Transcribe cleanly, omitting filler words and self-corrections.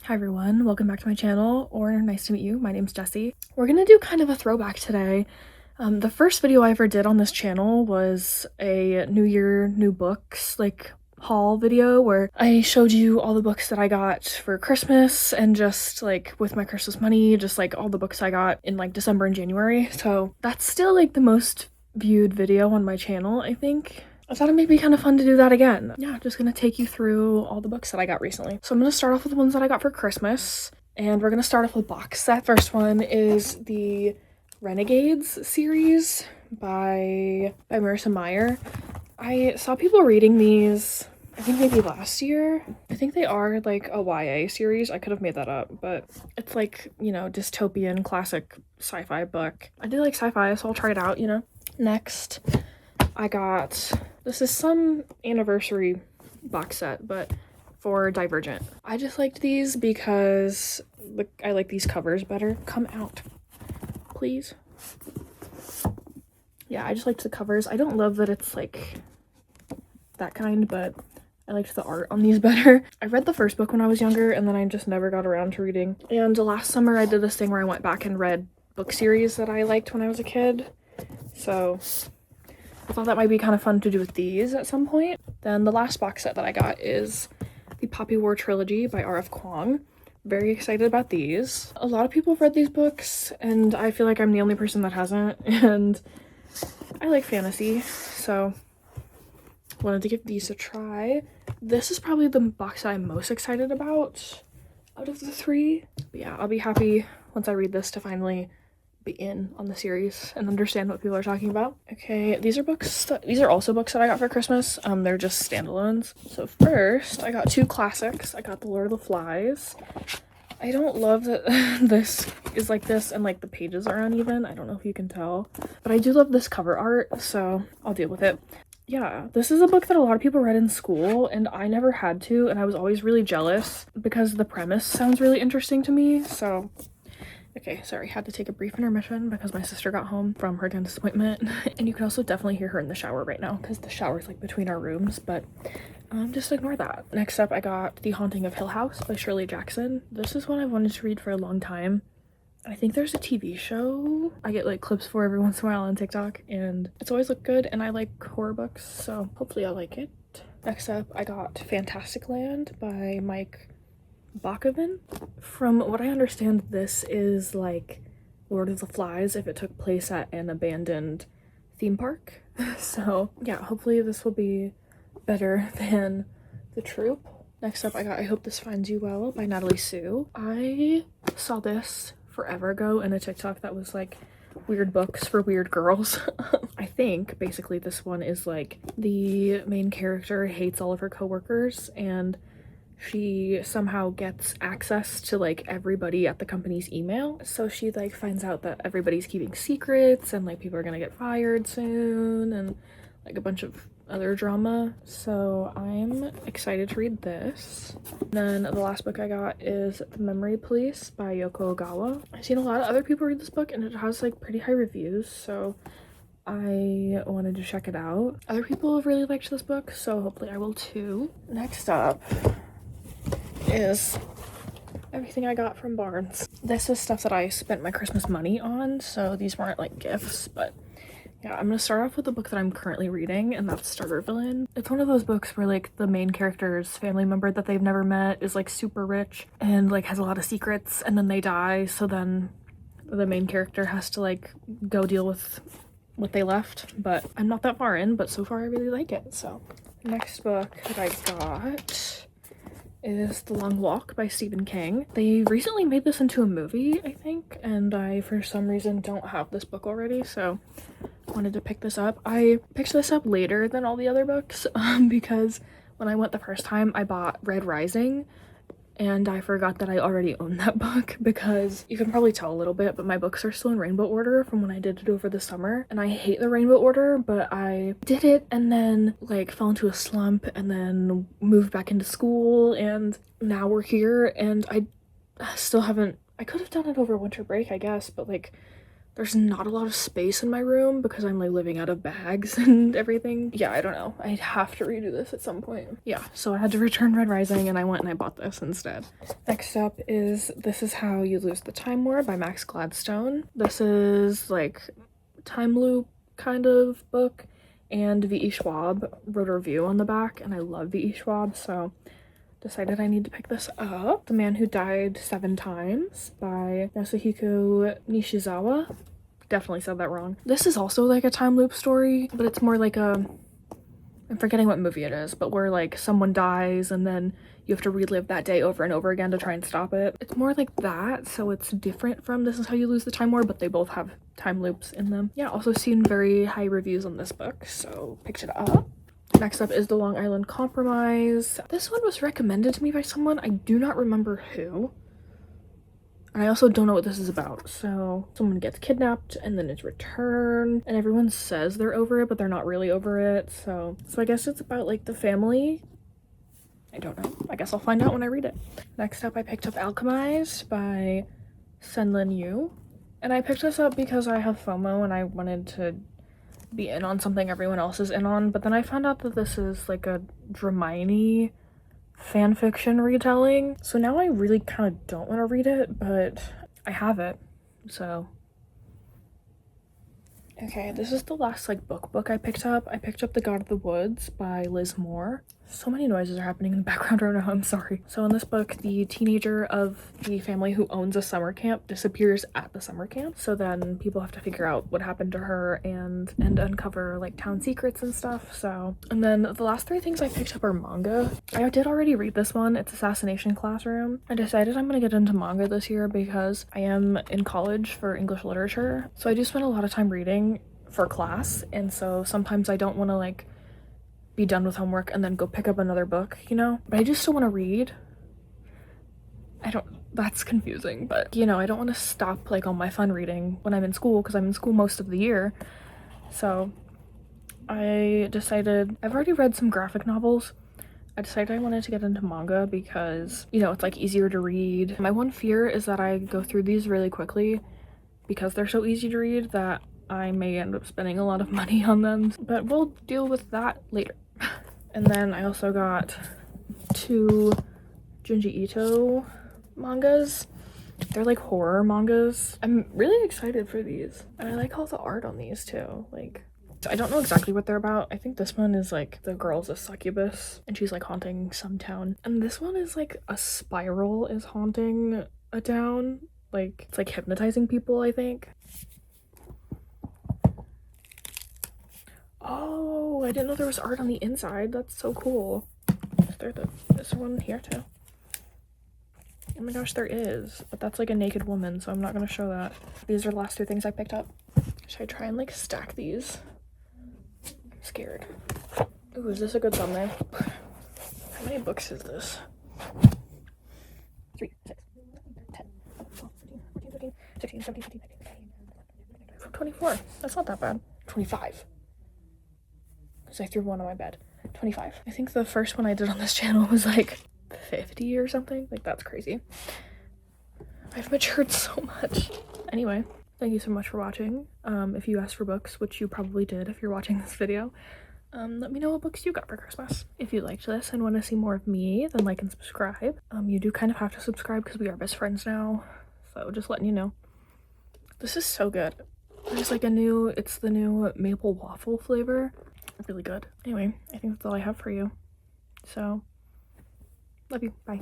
Hi everyone, welcome back to my channel, or nice to meet you. My name's Jessie. We're gonna do kind of a throwback today. The first video I ever did on this channel was a New Year, New Books, haul video where I showed you all the books that I got for Christmas and just with my Christmas money, just all the books I got in December and January. So that's still the most viewed video on my channel, I think. I thought it may be kind of fun to do that again. Yeah, just gonna take you through all the books that I got recently. So I'm gonna start off with the ones that I got for Christmas, and we're gonna start off with a box set. First one is the Renegades series by Marissa Meyer. I saw people reading these, I think maybe last year. I think they are a YA series. I could have made that up, but it's dystopian classic sci-fi book. I do like sci-fi, so I'll try it out, Next, I got, this is some anniversary box set, but for Divergent. I just liked these because I like these covers better. Come out, please. Yeah, I just liked the covers. I don't love that it's that kind, but I liked the art on these better. I read the first book when I was younger, and then I just never got around to reading. And last summer I did this thing where I went back and read book series that I liked when I was a kid. So I thought that might be kind of fun to do with these at some point. Then the last box set that I got is the Poppy War Trilogy by R.F. Kuang. Very excited about these. A lot of people have read these books, and I feel like I'm the only person that hasn't, and I like fantasy, so wanted to give these a try. This is probably the box that I'm most excited about out of the three. But yeah, I'll be happy once I read this to finally be in on the series and understand what people are talking about. Okay, these are also books that I got for Christmas. They're just standalones. So first, I got two classics. I got The Lord of the Flies. I don't love that this is like this and the pages are uneven. I don't know if you can tell, but I do love this cover art, so I'll deal with it. Yeah, this is a book that a lot of people read in school, and I never had to, and I was always really jealous because the premise sounds really interesting to me, so okay, sorry, had to take a brief intermission because my sister got home from her dentist appointment. And you can also definitely hear her in the shower right now because the shower's between our rooms, but just ignore that. Next up, I got The Haunting of Hill House by Shirley Jackson. This is one I've wanted to read for a long time. I think there's a TV show I get clips for every once in a while on TikTok, and it's always looked good, and I like horror books, so hopefully I'll like it. Next up, I got Fantastic Land by Mike Bakoven. From what I understand, this is Lord of the Flies if it took place at an abandoned theme park. So yeah, hopefully this will be better than The Troop. Next up, I got I Hope This Finds You Well by Natalie Sue. I saw this forever ago in a TikTok that was weird books for weird girls. I think basically this one is the main character hates all of her coworkers, and she somehow gets access to everybody at the company's email. So she finds out that everybody's keeping secrets, and people are gonna get fired soon, and a bunch of other drama. So I'm excited to read this. Then the last book I got is The Memory Police by Yoko Ogawa. I've seen a lot of other people read this book, and it has pretty high reviews, so I wanted to check it out. Other people have really liked this book, so hopefully I will too. Next up is everything I got from Barnes. This is stuff that I spent my Christmas money on, so these weren't gifts, but yeah, I'm gonna start off with the book that I'm currently reading, and that's Starter Villain. It's one of those books where the main character's family member that they've never met is super rich and has a lot of secrets, and then they die, so then the main character has to go deal with what they left. But I'm not that far in, but so far I really like it. So next book that I got is The Long Walk by Stephen King. They recently made this into a movie, I think, and I for some reason don't have this book already, so wanted to pick this up. I picked this up later than all the other books because when I went the first time I bought Red Rising, and I forgot that I already owned that book because you can probably tell a little bit, but my books are still in rainbow order from when I did it over the summer, and I hate the rainbow order, but I did it and then fell into a slump and then moved back into school, and now we're here, and I still haven't. I could have done it over winter break, I guess, but There's not a lot of space in my room because I'm like living out of bags and everything. Yeah, I don't know. I'd have to redo this at some point. Yeah, so I had to return Red Rising and I went and I bought this instead. Next up is This Is How You Lose the Time War by Max Gladstone. This is like time loop kind of book, and V.E. Schwab wrote a review on the back and I love V.E. Schwab, so decided I need to pick this up. The Man Who Died 7 Times by Yasuhiko Nishizawa. Definitely said that wrong. This is also like a time loop story, but it's more like a, I'm forgetting what movie it is, but where like someone dies and then you have to relive that day over and over again to try and stop it. It's more like that, so it's different from This Is How You Lose the Time War, but they both have time loops in them. Yeah, also seen very high reviews on this book, so picked it up. Next up is The Long Island Compromise. This one was recommended to me by someone. I do not remember who. And I also don't know what this is about. So someone gets kidnapped and then is returned and everyone says they're over it, but they're not really over it. So I guess it's about like the family. I don't know. I guess I'll find out when I read it. Next up, I picked up Alchemized by Senlin Yu. And I picked this up because I have FOMO and I wanted to be in on something everyone else is in on, but then I found out that this is like a Hermione fanfiction retelling, so now I really kind of don't want to read it, but I have it, so. Okay, this is the last like book I picked up. I picked up The God of the Woods by Liz Moore. So many noises are happening in the background right now, I'm sorry. So in this book, the teenager of the family who owns a summer camp disappears at the summer camp. So then people have to figure out what happened to her and uncover like town secrets and stuff. So, and then the last 3 things I picked up are manga. I did already read this one. It's Assassination Classroom. I decided I'm gonna get into manga this year because I am in college for English literature. So I do spend a lot of time reading for class, and so sometimes I don't want to like be done with homework and then go pick up another book, you know, but I just still want to read. That's confusing, but you know, I don't want to stop like all my fun reading when I'm in school because I'm in school most of the year. So I decided, I've already read some graphic novels. I decided I wanted to get into manga because, you know, it's like easier to read. My one fear is that I go through these really quickly because they're so easy to read that I may end up spending a lot of money on them, but we'll deal with that later. And then I also got 2 Junji Ito mangas. They're like horror mangas. I'm really excited for these. And I like all the art on these too. Like, I don't know exactly what they're about. I think this one is like the girl's a succubus and she's like haunting some town. And this one is like a spiral is haunting a town. Like, it's like hypnotizing people, I think. Oh, I didn't know there was art on the inside. That's so cool. There's one here too. Oh my gosh, there is. But that's like a naked woman, so I'm not gonna show that. These are the last 2 things I picked up. Should I try and like stack these? I'm scared. Ooh, is this a good thumbnail? How many books is this? 3, 6, 10, 12, 13, 14, 15, 16, 17, 18, 19, 24. That's not that bad. 25. Because I threw one on my bed. 25. I think the first one I did on this channel was like 50 or something. Like, that's crazy. I've matured so much. Anyway, thank you so much for watching. If you asked for books, which you probably did if you're watching this video, let me know what books you got for Christmas. If you liked this and want to see more of me, then like and subscribe. You do kind of have to subscribe because we are best friends now. So just letting you know. This is so good. There's like it's the new maple waffle flavor. Really good. Anyway, I think that's all I have for you. So, love you. Bye.